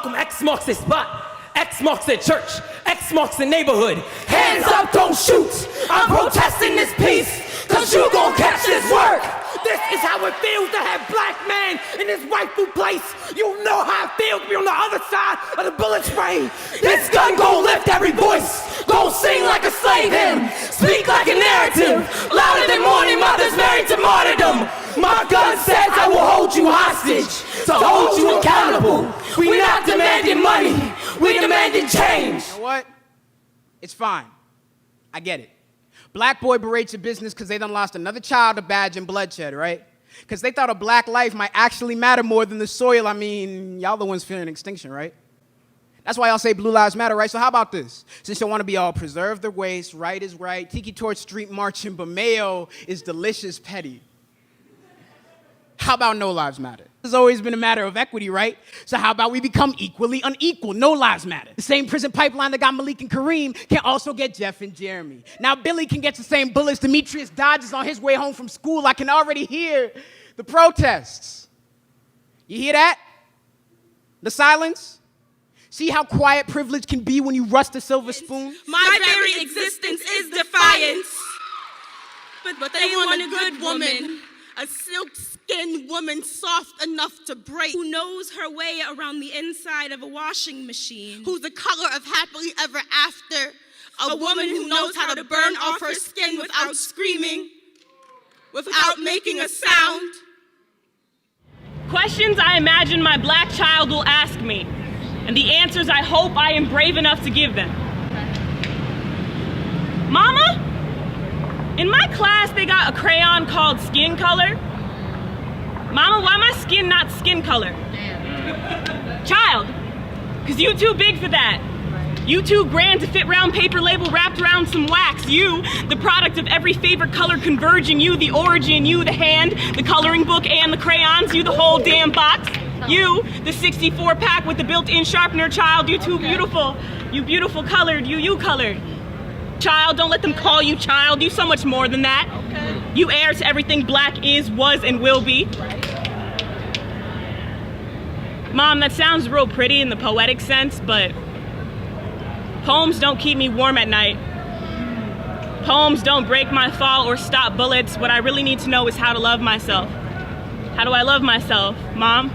Malcolm X marks his spot. X marks their church. X marks the neighborhood. Hands up, don't shoot. I'm protesting this peace, cause you gon' catch this work. This is how it feels to have black man in his rightful place. You know how it feels to be on the other side of the bullet spray. This gun gon' lift every voice. Gon' sing like a slave hymn. Speak like a narrative. Louder than mourning mothers married to martyrdom. My gun says I will hold you hostage, to hold you accountable. We not demanding money, we demanding change. You know what? It's fine. I get it. Black boy berates your business because they done lost another child to badge and bloodshed, right? Because they thought a black life might actually matter more than the soil. I mean, y'all the ones fearing extinction, right? That's why y'all say blue lives matter, right? So how about this? Since you want to be all preserve the waste, right is right, tiki torch street marching, but mayo is delicious petty. How about no lives matter? It's always been a matter of equity, right? So how about we become equally unequal? No lives matter. The same prison pipeline that got Malik and Kareem can also get Jeff and Jeremy. Now Billy can get the same bullets Demetrius dodges on his way home from school. I can already hear the protests. You hear that? The silence? See how quiet privilege can be when you rust a silver spoon? My very existence is defiance. But they want a good woman. A silk-skinned woman soft enough to break. Who knows her way around the inside of a washing machine. Who's the color of happily ever after. A woman who knows how to burn off her skin without screaming. Without making a sound. Questions I imagine my black child will ask me. And the answers I hope I am brave enough to give them. Mama? In my class, they got a crayon called skin color. Mama, why my skin not skin color? Child, because you too big for that. You too grand to fit round paper label wrapped around some wax. You, the product of every favorite color converging. You, the origin. You, the hand, the coloring book, and the crayons. You, the whole damn box. You, the 64 pack with the built-in sharpener. Child, you too beautiful. You beautiful colored. You colored. Child, don't let them call you child. You so much more than that. Okay. You heir to everything black is, was, and will be. Right. Mom, that sounds real pretty in the poetic sense, but poems don't keep me warm at night. Poems don't break my fall or stop bullets. What I really need to know is how to love myself. How do I love myself, Mom?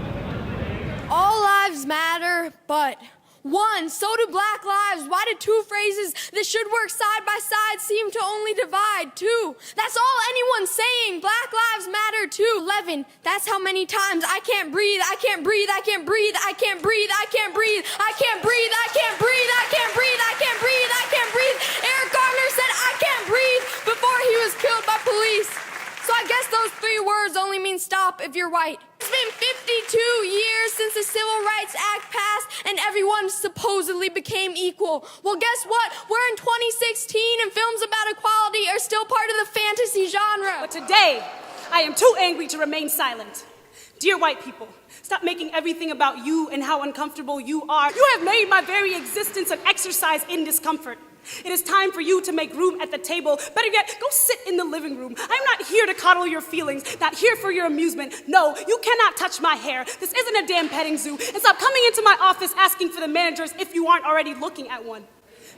All lives matter, but one, so do black lives. Why do two phrases that should work side by side seem to only divide? Two, that's all anyone's saying. Black lives matter too. 11, that's how many times I can't breathe, I can't breathe, I can't breathe, I can't breathe, I can't breathe, I can't breathe, I can't breathe, I can't breathe, I can't breathe, I can't breathe. Eric Garner said I can't breathe before he was killed by police. So I guess those 3 words only mean stop if you're white. It's been 52 years since the Civil Rights Act passed and everyone supposedly became equal. Well, guess what? We're in 2016 and films about equality are still part of the fantasy genre. But today, I am too angry to remain silent. Dear white people, stop making everything about you and how uncomfortable you are. You have made my very existence an exercise in discomfort. It is time for you to make room at the table. Better yet, go sit in the living room. I'm not here to coddle your feelings, not here for your amusement. No, you cannot touch my hair. This isn't a damn petting zoo. And stop coming into my office asking for the managers if you aren't already looking at one.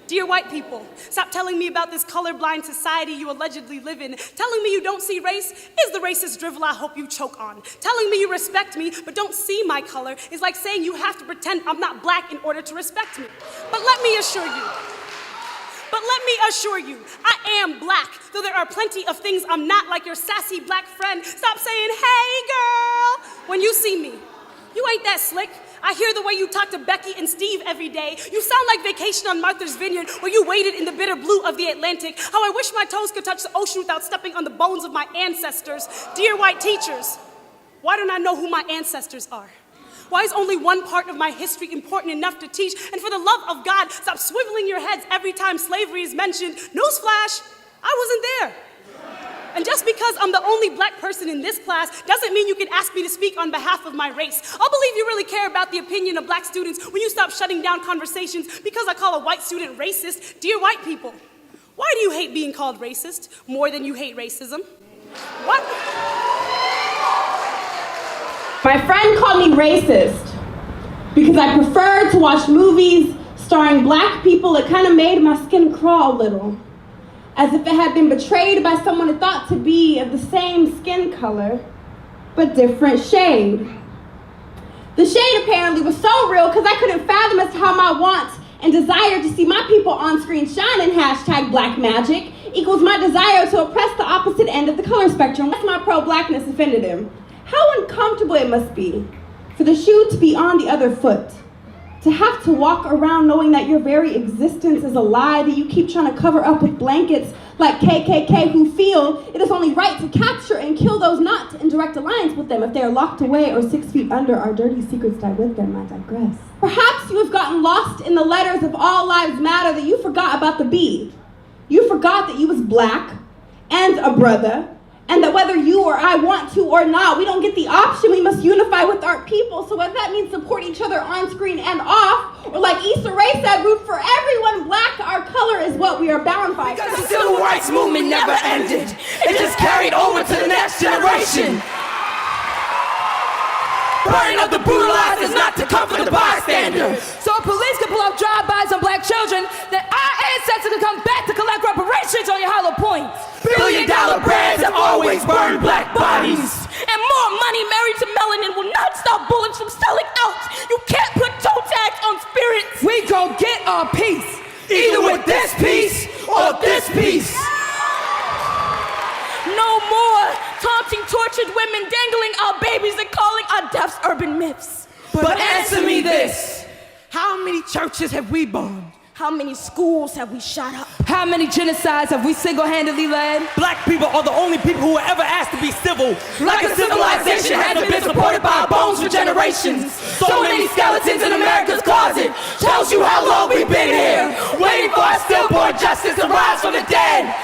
Dear white people, stop telling me about this colorblind society you allegedly live in. Telling me you don't see race is the racist drivel I hope you choke on. Telling me you respect me but don't see my color is like saying you have to pretend I'm not black in order to respect me. But let me assure you, I am black, though there are plenty of things I'm not, like your sassy black friend. Stop saying, hey girl, when you see me. You ain't that slick. I hear the way you talk to Becky and Steve every day. You sound like Vacation on Martha's Vineyard, where you waded in the bitter blue of the Atlantic. How I wish my toes could touch the ocean without stepping on the bones of my ancestors. Dear white teachers, why don't I know who my ancestors are? Why is only one part of my history important enough to teach? And for the love of God, stop swiveling your heads every time slavery is mentioned. Newsflash, I wasn't there. And just because I'm the only black person in this class doesn't mean you can ask me to speak on behalf of my race. I'll believe you really care about the opinion of black students when you stop shutting down conversations because I call a white student racist. Dear white people, why do you hate being called racist more than you hate racism? What? My friend called me racist. Because I preferred to watch movies starring black people, it kind of made my skin crawl a little. As if it had been betrayed by someone it thought to be of the same skin color, but different shade. The shade apparently was so real because I couldn't fathom as to how my want and desire to see my people on screen shine in hashtag Black Magic equals my desire to oppress the opposite end of the color spectrum. That's my pro-blackness offended him. How uncomfortable it must be for the shoe to be on the other foot. To have to walk around knowing that your very existence is a lie that you keep trying to cover up with blankets like KKK who feel it is only right to capture and kill those not in direct alliance with them if they are locked away or 6 feet under our dirty secrets die with them, I digress. Perhaps you have gotten lost in the letters of All Lives Matter that you forgot about the B. You forgot that you was black and a brother, and that whether you or I want to or not, we don't get the option. We must unify with our people. So whether that means support each other on screen and off, or like Issa Rae said, root for everyone black, our color is what we are bound by. Because the civil rights movement never ended. It just carried over to the next generation. Burning of the brutalized is not to comfort the bystander. So police can pull off drive-bys on black children, then our ancestors can come back to collect reparations on your hollow points. Billion-dollar brands have always burned black bodies. And more money married to melanin will not stop bullets from selling out. You can't put toe tags on spirits. We gon' get our peace, either with this piece or this piece. No more taunting tortured women, dangling our babies and calling our deaths urban myths. But answer me this. How many churches have we bombed? How many schools have we shot up? How many genocides have we single-handedly led? Black people are the only people who were ever asked to be civil. Like a civilization hasn't been supported by our bones for generations. So many skeletons in America's closet tells you how long we've been here, waiting for our stillborn justice to rise from the dead.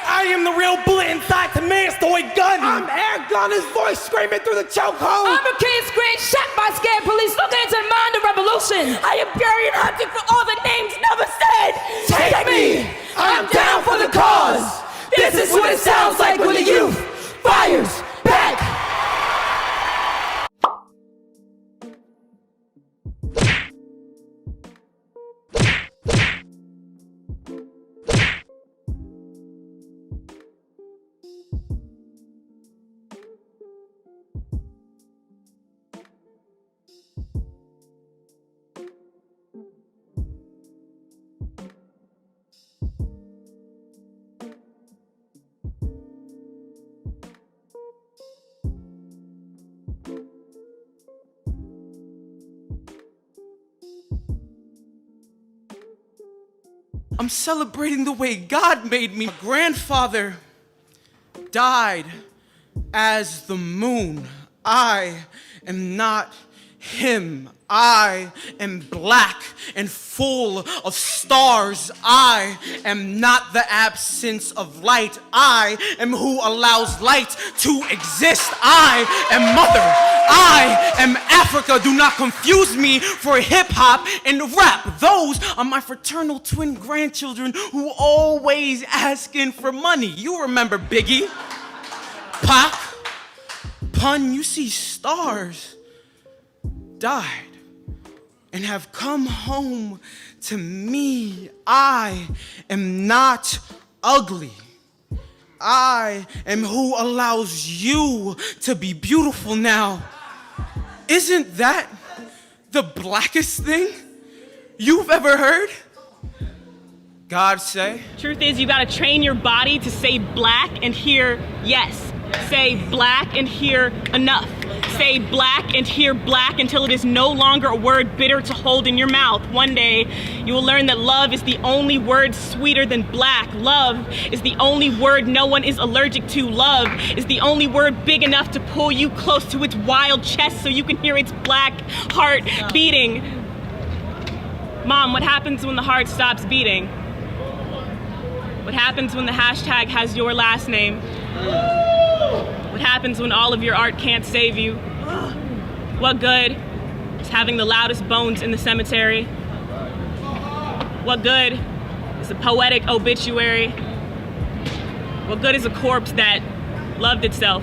I am the real bullet inside the man's toy gun. I'm Air Gunner's voice screaming through the chokehold. I'm a kid screen shot by scared police looking into the mind of revolution. I am burying hunting for all the names never said. Take me, I'm down for the cause. This is what it sounds like when the youth fires back. I'm celebrating the way God made me. My grandfather died as the moon. I am not him. I am black and full of stars. I am not the absence of light. I am who allows light to exist. I am mother. I am Africa. Do not confuse me for hip hop and rap. Those are my fraternal twin grandchildren who always asking for money. You remember Biggie, Pac, Pun, you see stars died and have come home to me. I am not ugly. I am who allows you to be beautiful now. Isn't that the blackest thing you've ever heard? God say? Truth is, you gotta train your body to say black and hear yes. Say black and hear enough. Say black and hear black until it is no longer a word bitter to hold in your mouth. One day, you will learn that love is the only word sweeter than black. Love is the only word no one is allergic to. Love is the only word big enough to pull you close to its wild chest so you can hear its black heart beating. Mom, what happens when the heart stops beating? What happens when the hashtag has your last name? What happens when all of your art can't save you? What good is having the loudest bones in the cemetery? What good is a poetic obituary? What good is a corpse that loved itself?